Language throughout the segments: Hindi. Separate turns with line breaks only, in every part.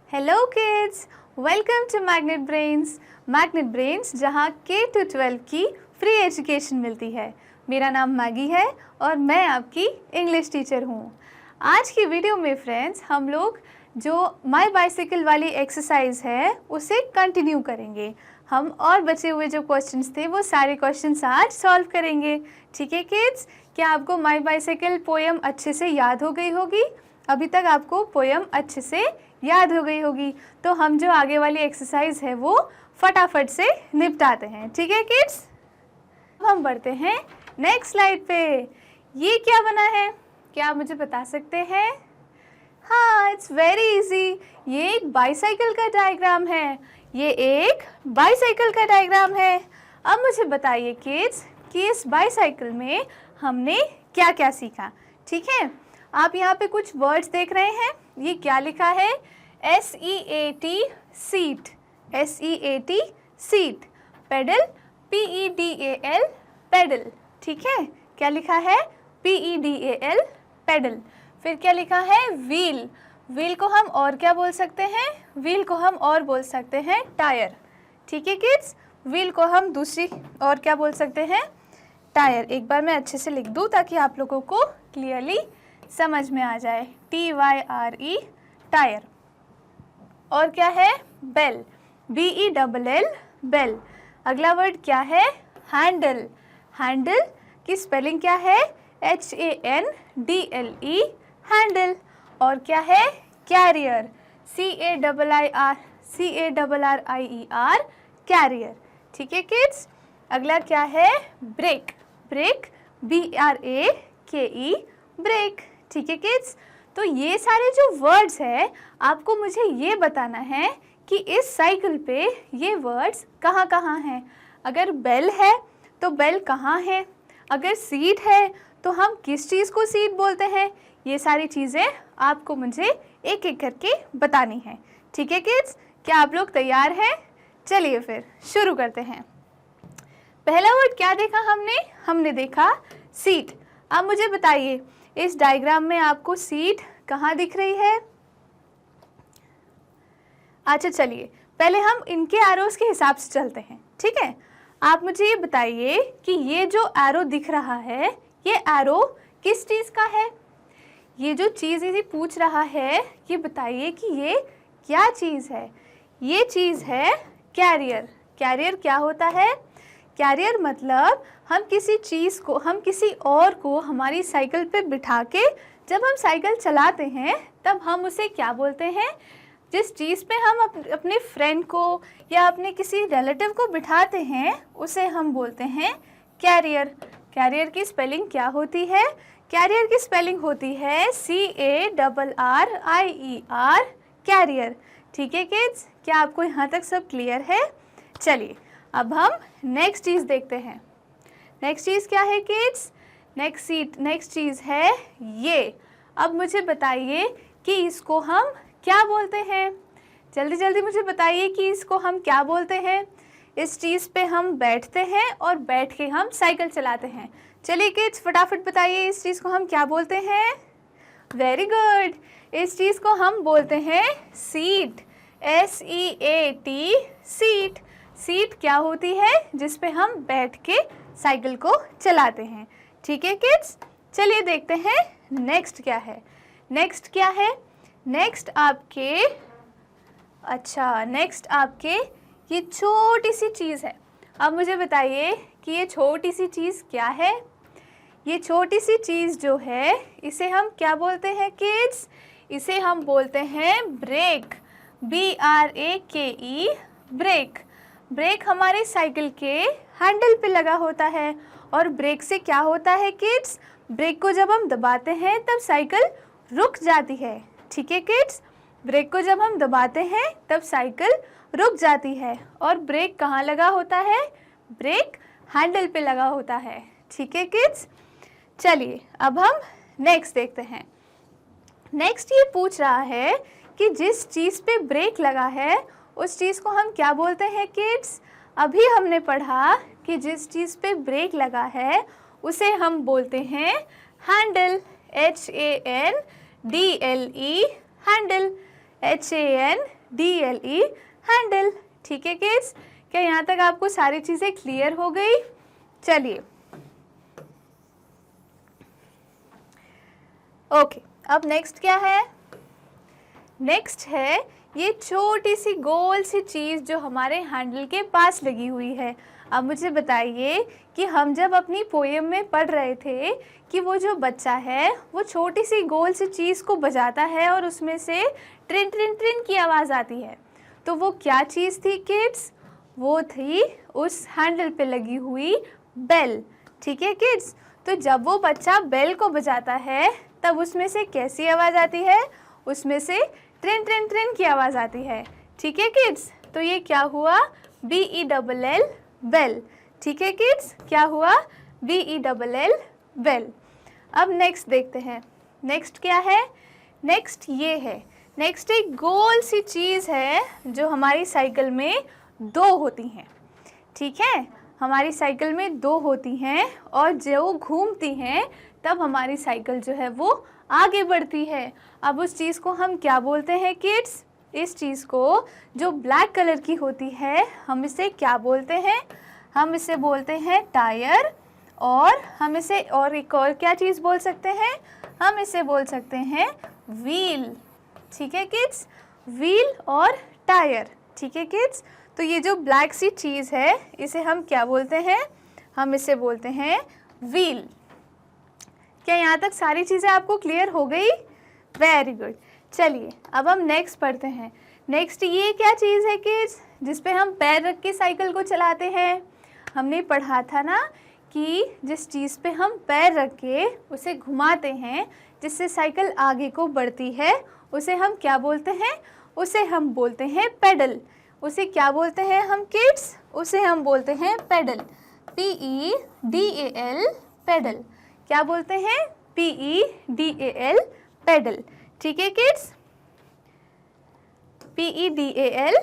Hello kids, welcome to Magnet Brains. Magnet Brains जहाँ K to 12 की फ्री एजुकेशन मिलती है। मेरा नाम मैगी है और मैं आपकी इंग्लिश टीचर हूँ। आज की वीडियो में फ्रेंड्स हम लोग जो माई बाइसिकल वाली एक्सरसाइज है उसे कंटिन्यू करेंगे। हम और बचे हुए जो क्वेश्चंस थे वो सारे क्वेश्चंस आज सॉल्व करेंगे। ठीक है किड्स, क्या आपको माई बाइसिकल पोएम अच्छे से याद हो गई होगी? अभी तक आपको पोएम अच्छे से याद हो गई होगी, तो हम जो आगे वाली एक्सरसाइज है वो फटाफट से निपटाते हैं। ठीक है किड्स, अब हम बढ़ते हैं नेक्स्ट स्लाइड पे। ये क्या बना है, क्या आप मुझे बता सकते हैं? हाँ, इट्स वेरी इजी। ये एक बाईसाइकिल का डायग्राम है। ये एक बाईसाइकिल का डायग्राम है। अब मुझे बताइए किड्स कि इस बाईसाइकिल में हमने क्या क्या सीखा। ठीक है, आप यहाँ पे कुछ वर्ड्स देख रहे हैं। ये क्या लिखा है? SEAT seat, SEAT seat. Pedal, PEDAL pedal. ठीक है, क्या लिखा है? PEDAL pedal. फिर क्या लिखा है? व्हील। व्हील को हम और क्या बोल सकते हैं? व्हील को हम और बोल सकते हैं टायर। ठीक है किड्स, व्हील को हम दूसरी और क्या बोल सकते हैं? टायर। एक बार मैं अच्छे से लिख दूँ ताकि आप लोगों को क्लियरली समझ में आ जाए। TYRE tyre. और क्या है? Bell, BELL bell. अगला वर्ड क्या है? हैंडल। हैंडल की स्पेलिंग क्या है? HANDLE handle. और क्या है? Carrier, CARRIER carrier. ठीक है किड्स, अगला क्या है? ब्रेक। Brake, BRAKE brake. ठीक है किड्स, तो ये सारे जो वर्ड्स है आपको मुझे ये बताना है कि इस साइकिल पे ये वर्ड्स कहाँ कहाँ हैं। अगर बेल है तो बेल कहाँ है, अगर सीट है तो हम किस चीज़ को सीट बोलते हैं। ये सारी चीज़ें आपको मुझे एक एक करके बतानी है। ठीक है किड्स, क्या आप लोग तैयार हैं? चलिए फिर शुरू करते हैं। पहला वर्ड क्या देखा हमने? हमने देखा सीट। अब मुझे बताइए इस डायग्राम में आपको सीट कहाँ दिख रही है? अच्छा चलिए पहले हम इनके एरोस के हिसाब से चलते हैं। ठीक है, आप मुझे ये बताइए कि ये जो एरो दिख रहा है ये एरो किस चीज़ का है? ये जो चीज़ इसे पूछ रहा है ये बताइए कि ये क्या चीज़ है? ये चीज़ है कैरियर। कैरियर क्या होता है? कैरियर मतलब हम किसी चीज़ को, हम किसी और को हमारी साइकिल पे बिठा के जब हम साइकिल चलाते हैं तब हम उसे क्या बोलते हैं? जिस चीज़ पे हम अपने फ्रेंड को या अपने किसी रिलेटिव को बिठाते हैं उसे हम बोलते हैं कैरियर। कैरियर की स्पेलिंग क्या होती है? कैरियर की स्पेलिंग होती है CARRIER कैरियर। ठीक है किड्स, क्या आपको यहाँ तक सब क्लियर है? चलिए अब हम नेक्स्ट चीज़ देखते हैं। नेक्स्ट चीज़ क्या है किड्स? नेक्स्ट चीज़ है ये। अब मुझे बताइए कि इसको हम क्या बोलते हैं? जल्दी जल्दी मुझे बताइए कि इसको हम क्या बोलते हैं? इस चीज़ पे हम बैठते हैं और बैठ के हम साइकिल चलाते हैं। चलिए किड्स फटाफट बताइए इस चीज़ को हम क्या बोलते हैं? वेरी गुड, इस चीज़ को हम बोलते हैं सीट, SEAT सीट। सीट क्या होती है? जिस पे हम बैठ के साइकिल को चलाते हैं। ठीक है किड्स, चलिए देखते हैं नेक्स्ट क्या है। नेक्स्ट क्या है? नेक्स्ट आपके ये छोटी सी चीज़ है। अब मुझे बताइए कि ये छोटी सी चीज़ क्या है? ये छोटी सी चीज़ जो है इसे हम क्या बोलते हैं किड्स? इसे हम बोलते हैं ब्रेक, BRAKE ब्रेक। ब्रेक हमारे साइकिल के हैंडल पे लगा होता है और ब्रेक से क्या होता है किड्स? ब्रेक को जब हम दबाते हैं तब साइकिल रुक जाती है। ठीक है किड्स, ब्रेक को जब हम दबाते हैं तब साइकिल रुक जाती है। और ब्रेक कहाँ लगा होता है? ब्रेक हैंडल पे लगा होता है। ठीक है किड्स, चलिए अब हम नेक्स्ट देखते हैं। नेक्स्ट ये पूछ रहा है कि जिस चीज़ पे ब्रेक लगा है उस चीज़ को हम क्या बोलते हैं किड्स? अभी हमने पढ़ा कि जिस चीज़ पे ब्रेक लगा है उसे हम बोलते हैं handle, HANDLE handle, HANDLE DLE handle. ठीक है किड्स, क्या यहाँ तक आपको सारी चीज़ें क्लियर हो गई? चलिए ओके, अब नेक्स्ट क्या है? नेक्स्ट है ये छोटी सी गोल सी चीज़ जो हमारे हैंडल के पास लगी हुई है। अब मुझे बताइए कि हम जब अपनी पोएम में पढ़ रहे थे कि वो जो बच्चा है वो छोटी सी गोल सी चीज़ को बजाता है और उसमें से ट्रिन ट्रिन ट्रिन की आवाज़ आती है, तो वो क्या चीज़ थी किड्स? वो थी उस हैंडल पे लगी हुई बेल। ठीक है किड्स, तो जब वो बच्चा बेल को बजाता है तब उसमें से कैसी आवाज़ आती है? उसमें से ट्रिन ट्रिन ट्रिन की आवाज़ आती है। ठीक है किड्स, तो ये क्या हुआ? BELL bell. ठीक है किड्स, क्या हुआ? BELL bell. अब नेक्स्ट देखते हैं, नेक्स्ट क्या है? नेक्स्ट ये है, नेक्स्ट एक गोल सी चीज़ है जो हमारी साइकिल में दो होती हैं। ठीक है, हमारी साइकिल में दो होती हैं और जो घूमती हैं तब हमारी साइकिल जो है वो आगे बढ़ती है। अब उस चीज़ को हम क्या बोलते हैं किड्स? इस चीज़ को जो ब्लैक कलर की होती है हम इसे क्या बोलते हैं? हम इसे बोलते हैं टायर, और हम इसे और एक और क्या चीज़ बोल सकते हैं? हम इसे बोल सकते हैं व्हील। ठीक है किड्स, व्हील और टायर। ठीक है किड्स, तो ये जो ब्लैक सी चीज़ है इसे हम क्या बोलते हैं? हम इसे बोलते हैं व्हील। क्या यहाँ तक सारी चीज़ें आपको क्लियर हो गई? Very good. चलिए अब हम नेक्स्ट पढ़ते हैं। नेक्स्ट ये क्या चीज़ है किड्स जिस पे हम पैर रख के साइकिल को चलाते हैं? हमने पढ़ा था ना कि जिस चीज़ पे हम पैर रख के उसे घुमाते हैं जिससे साइकिल आगे को बढ़ती है उसे हम क्या बोलते हैं? उसे हम बोलते हैं पेडल। उसे क्या बोलते हैं हम किड्स? उसे हम बोलते हैं पेडल। PEDAL pedal. क्या बोलते हैं? PEDAL pedal. ठीक है किड्स, PEDAL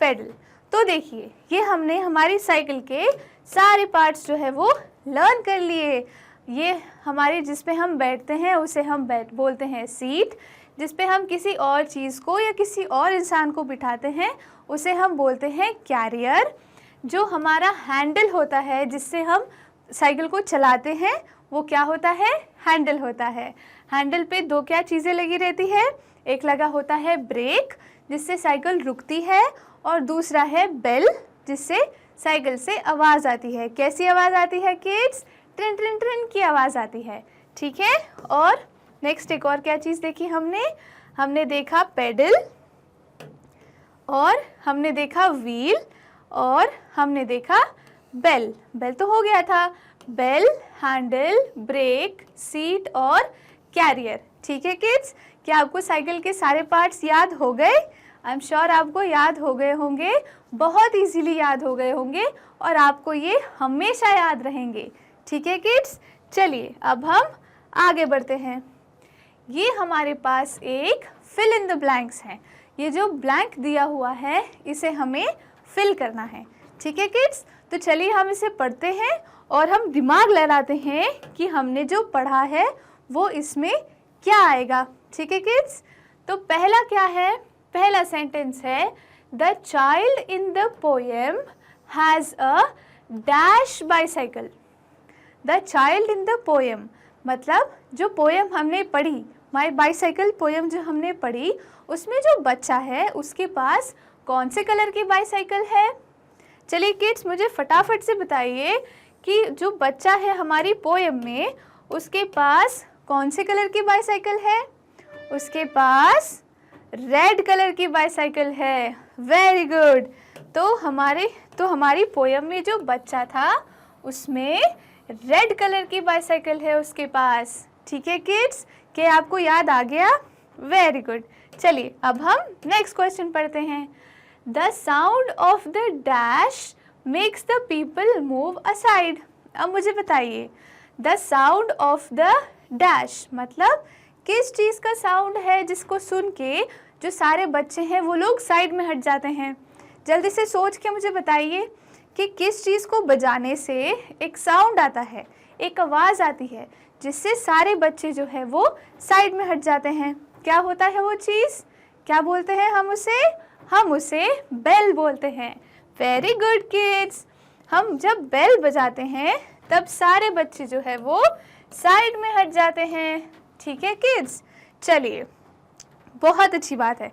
पेडल। तो देखिए ये हमने हमारी साइकिल के सारे पार्ट्स जो है वो लर्न कर लिए। ये हमारी जिस पे हम बैठते हैं उसे हम बोलते हैं सीट, जिस पे हम किसी और चीज़ को या किसी और इंसान को बिठाते हैं उसे हम बोलते हैं कैरियर। जो हमारा हैंडल होता है जिससे हम साइकिल को चलाते हैं वो क्या होता है? हैंडल होता है। हैंडल पे दो क्या चीज़ें लगी रहती है? एक लगा होता है ब्रेक जिससे साइकिल रुकती है, और दूसरा है बेल जिससे साइकिल से आवाज़ आती है। कैसी आवाज़ आती है किड्स? ट्रिन ट्रिन ट्रिन की आवाज़ आती है। ठीक है, और नेक्स्ट एक और क्या चीज़ देखी हमने? हमने देखा पेडल, और हमने देखा व्हील, और हमने देखा बेल। बेल तो हो गया था, बेल, हैंडल, ब्रेक, सीट और कैरियर। ठीक है किड्स, क्या आपको साइकिल के सारे पार्ट्स याद हो गए? आई एम श्योर आपको याद हो गए होंगे, बहुत इजीली याद हो गए होंगे और आपको ये हमेशा याद रहेंगे। ठीक है किड्स, चलिए अब हम आगे बढ़ते हैं। ये हमारे पास एक फिल इन द ब्लैंक्स है। ये जो ब्लैंक दिया हुआ है इसे हमें फिल करना है। ठीक है किड्स, तो चलिए हम इसे पढ़ते हैं और हम दिमाग लड़ाते हैं कि हमने जो पढ़ा है वो इसमें क्या आएगा। ठीक है किड्स, तो पहला क्या है? पहला सेंटेंस है the child in the poem has a dash bicycle. The child in the poem मतलब जो पोएम हमने पढ़ी, माई बाइसाइकिल पोएम जो हमने पढ़ी, उसमें जो बच्चा है उसके पास कौन से कलर की बाइसाइकिल है? चलिए किड्स, मुझे फटाफट से बताइए कि जो बच्चा है हमारी पोएम में उसके पास कौन से कलर की बाइसाइकिल है? उसके पास रेड कलर की बाइसाइकिल है। Very good. तो हमारी पोएम में जो बच्चा था उसमें रेड कलर की बाइसाइकिल है उसके पास। ठीक है किड्स, क्या आपको याद आ गया? Very good. चलिए अब हम नेक्स्ट क्वेश्चन पढ़ते हैं। The sound of the dash makes the people move aside. अब मुझे बताइए, the sound of the dash मतलब किस चीज़ का साउंड है जिसको सुन के जो सारे बच्चे हैं वो लोग साइड में हट जाते हैं? जल्दी से सोच के मुझे बताइए कि किस चीज़ को बजाने से एक साउंड आता है, एक आवाज़ आती है जिससे सारे बच्चे जो है वो साइड में हट जाते हैं। क्या होता है वो चीज़? क्या बोलते हैं हम उसे? हम उसे बेल बोलते हैं। Very good kids. हम जब बेल बजाते हैं तब सारे बच्चे जो है वो साइड में हट जाते हैं। ठीक है किड्स, चलिए बहुत अच्छी बात है।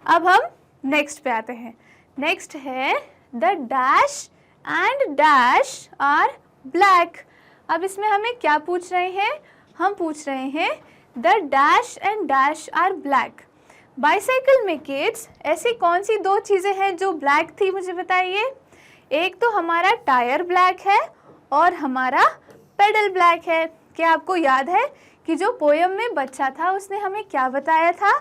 अब हम नेक्स्ट पे आते हैं। नेक्स्ट है the dash and dash are black. अब इसमें हमें क्या पूछ रहे हैं? हम पूछ रहे हैं the dash and dash are black. Bicycle में किड्स ऐसी कौन सी दो चीज़ें हैं जो ब्लैक थी, मुझे बताइए। एक तो हमारा टायर ब्लैक है और हमारा पेडल ब्लैक है। क्या आपको याद है कि जो पोयम में बच्चा था उसने हमें क्या बताया था?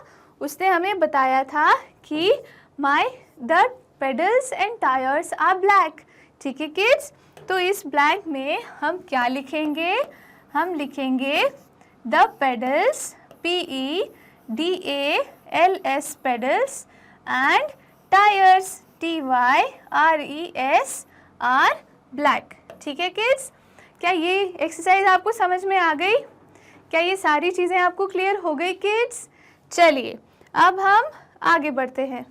उसने हमें बताया था कि the pedals and tyres are black. ठीक है किड्स, तो इस ब्लैंक में हम क्या लिखेंगे? हम लिखेंगे the pedals, PEDALS pedals, and tyres, TYRES are black. ठीक है किड्स, क्या ये एक्सरसाइज आपको समझ में आ गई? क्या ये सारी चीज़ें आपको क्लियर हो गई किड्स? चलिए अब हम आगे बढ़ते हैं।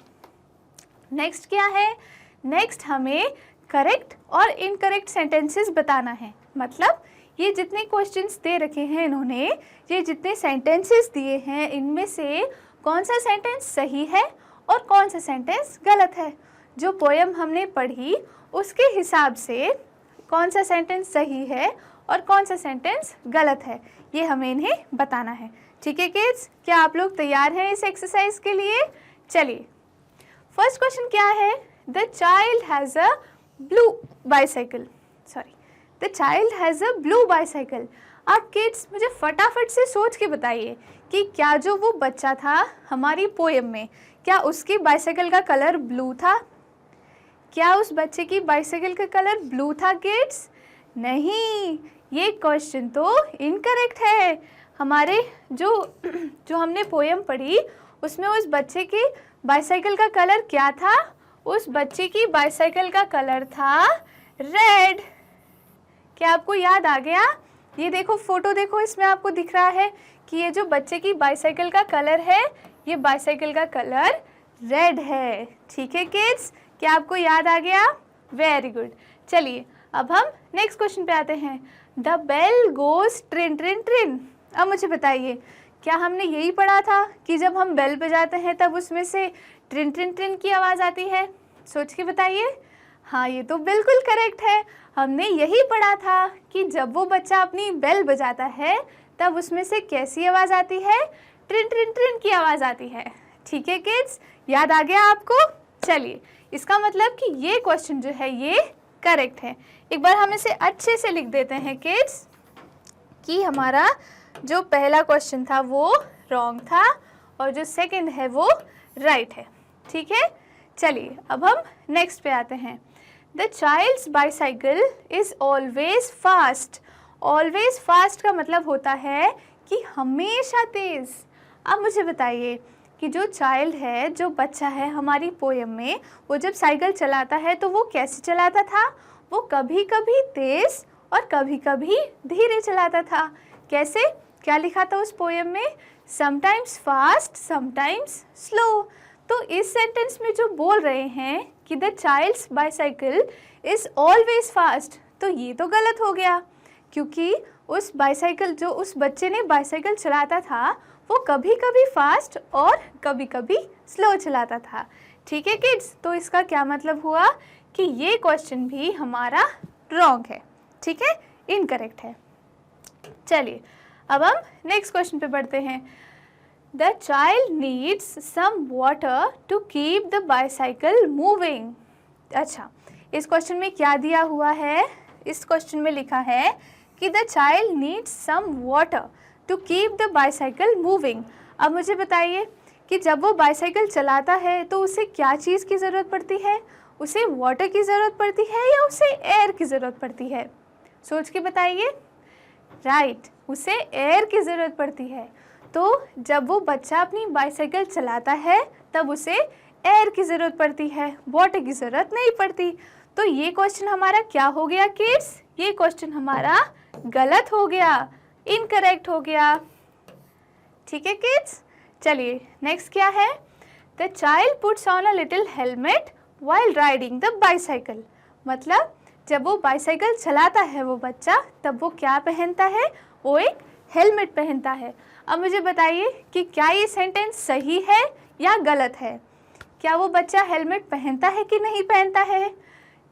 नेक्स्ट क्या है? नेक्स्ट हमें करेक्ट और इनकरेक्ट सेंटेंसेस बताना है। मतलब ये जितने क्वेश्चंस दे रखे हैं इन्होंने, ये जितने सेंटेंसेस दिए हैं, इनमें से कौन सा सेंटेंस सही है और कौन सा सेंटेंस गलत है। जो पोयम हमने पढ़ी उसके हिसाब से कौन सा सेंटेंस सही है और कौन सा सेंटेंस गलत है, ये हमें इन्हें बताना है। ठीक है किड्स, क्या आप लोग तैयार हैं इस एक्सरसाइज के लिए? चलिए फर्स्ट क्वेश्चन क्या है? The child has a blue bicycle. The child has a blue bicycle. आप किड्स मुझे फटाफट से सोच के बताइए कि क्या जो वो बच्चा था हमारी पोएम में, क्या उसकी बाइसाइकिल का कलर ब्लू था? क्या उस बच्चे की बाइसाइकिल का कलर ब्लू था किड्स? नहीं, ये क्वेश्चन तो इनकरेक्ट है। हमारे जो हमने पोएम पढ़ी उसमें उस बच्चे की बाइसाइकिल का कलर क्या था? उस बच्चे की बाइसाइकिल का कलर था रेड। क्या आपको याद आ गया? ये देखो फोटो देखो, इसमें आपको दिख रहा है कि ये जो बच्चे की बाइसाइकिल का कलर है, ये बाइसाइकिल का कलर रेड है। ठीक है किड्स, क्या आपको याद आ गया? Very good. चलिए अब हम नेक्स्ट क्वेश्चन पे आते हैं। The bell goes tring tring tring. अब मुझे बताइए, क्या हमने यही पढ़ा था कि जब हम बेल बजाते हैं तब उसमें से ट्रिन ट्रिन ट्रिन की आवाज़ आती है? सोच के बताइए। हाँ, ये तो बिल्कुल करेक्ट है। हमने यही पढ़ा था कि जब वो बच्चा अपनी बेल बजाता है तब उसमें से कैसी आवाज़ आती है? ट्रिन ट्रिन ट्रिन की आवाज़ आती है। ठीक है किड्स, याद आ गया आपको? चलिए, इसका मतलब कि ये क्वेश्चन जो है ये करेक्ट है। एक बार हम इसे अच्छे से लिख देते हैं किड्स कि हमारा जो पहला क्वेश्चन था वो रॉन्ग था और जो सेकंड है वो राइट है। ठीक है, चलिए अब हम नेक्स्ट पे आते हैं। The child's bicycle is always fast. Always fast का मतलब होता है कि हमेशा तेज़। अब मुझे बताइए कि जो चाइल्ड है, जो बच्चा है हमारी पोएम में, वो जब साइकिल चलाता है तो वो कैसे चलाता था? वो कभी कभी तेज़ और कभी कभी धीरे चलाता था। कैसे? क्या लिखा था उस पोएम में? Sometimes fast sometimes slow. तो इस सेंटेंस में जो बोल रहे हैं कि the child's bicycle is always fast, तो ये तो गलत हो गया, क्योंकि उस बाइसाइकिल जो उस बच्चे ने बाइसाइकिल चलाता था वो कभी कभी फास्ट और कभी कभी स्लो चलाता था। ठीक है किड्स, तो इसका क्या मतलब हुआ कि ये क्वेश्चन भी हमारा रॉन्ग है। ठीक है, इनकरेक्ट है। चलिए अब हम नेक्स्ट क्वेश्चन पे बढ़ते हैं। The child needs some water to keep the bicycle moving. अच्छा, इस क्वेश्चन में क्या दिया हुआ है? इस क्वेश्चन में लिखा है कि the child needs some water to keep the bicycle moving. अब मुझे बताइए कि जब वो बाइसाइकिल चलाता है तो उसे क्या चीज़ की ज़रूरत पड़ती है? उसे वाटर की ज़रूरत पड़ती है या उसे एयर की ज़रूरत पड़ती है? सोच के बताइए। राइट, उसे एयर की ज़रूरत पड़ती है। तो जब वो बच्चा अपनी बाइसाइकिल चलाता है तब उसे एयर की ज़रूरत पड़ती है, वाटर की ज़रूरत नहीं पड़ती। तो ये क्वेश्चन हमारा क्या हो गया किड्स? ये क्वेश्चन हमारा गलत हो गया, इनकरेक्ट हो गया। ठीक है किड्स, चलिए नेक्स्ट क्या है? The child puts on a little helmet while riding the bicycle. मतलब जब वो बाईसाइकिल चलाता है वो बच्चा, तब वो क्या पहनता है? वो एक हेलमेट पहनता है। अब मुझे बताइए कि क्या ये सेंटेंस सही है या गलत है? क्या वो बच्चा हेलमेट पहनता है कि नहीं पहनता है?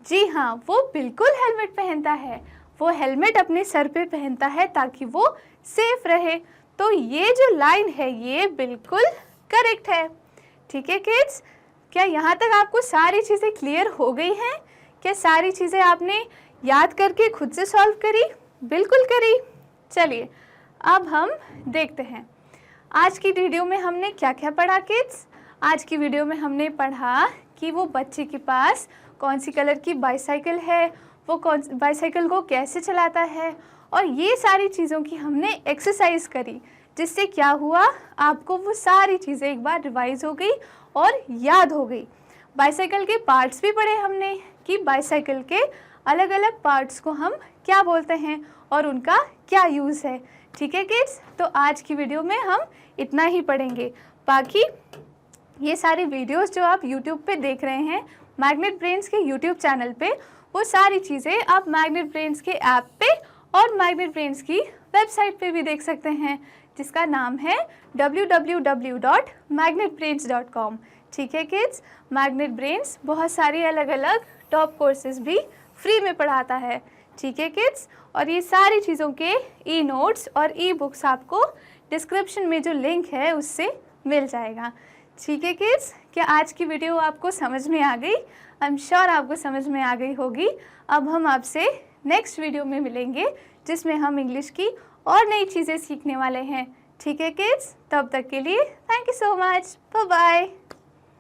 जी हाँ, वो बिल्कुल हेलमेट पहनता है। वो हेलमेट अपने सर पे पहनता है ताकि वो सेफ रहे। तो ये जो लाइन है ये बिल्कुल करेक्ट है। ठीक है किड्स, क्या यहाँ तक आपको सारी चीज़ें क्लियर हो गई हैं? क्या सारी चीज़ें आपने याद करके खुद से सॉल्व करी? बिल्कुल करी। चलिए अब हम देखते हैं आज की वीडियो में हमने क्या क्या पढ़ा किड्स। आज की वीडियो में हमने पढ़ा कि वो बच्चे के पास कौन सी कलर की बाईसाइकिल है, वो कौन बाईसाइकिल को कैसे चलाता है, और ये सारी चीज़ों की हमने एक्सरसाइज करी, जिससे क्या हुआ, आपको वो सारी चीज़ें एक बार रिवाइज हो गई और याद हो गई। बाईसाइकिल के पार्ट्स भी पढ़े हमने कि बाईसाइकिल के अलग अलग पार्ट्स को हम क्या बोलते हैं और उनका क्या यूज़ है। ठीक है किड्स, तो आज की वीडियो में हम इतना ही पढ़ेंगे। बाकी ये सारी वीडियोस जो आप YouTube पे देख रहे हैं, मैग्नेट ब्रेन्स के YouTube चैनल पे, वो सारी चीज़ें आप मैग्नेट ब्रेन्स के ऐप पे और मैग्नेट ब्रेन्स की वेबसाइट पे भी देख सकते हैं, जिसका नाम है www.magnetbrains.com। ठीक है किड्स, मैग्नेट ब्रेन्स बहुत सारी अलग अलग टॉप कोर्सेज भी फ्री में पढ़ाता है। ठीक है किड्स, और ये सारी चीज़ों के ई नोट्स और ई बुक्स आपको डिस्क्रिप्शन में जो लिंक है उससे मिल जाएगा। ठीक है किड्स, क्या आज की वीडियो आपको समझ में आ गई? आई एम श्योर आपको समझ में आ गई होगी। अब हम आपसे नेक्स्ट वीडियो में मिलेंगे, जिसमें हम इंग्लिश की और नई चीज़ें सीखने वाले हैं। ठीक है किड्स, तब तक के लिए thank you so much, bye bye.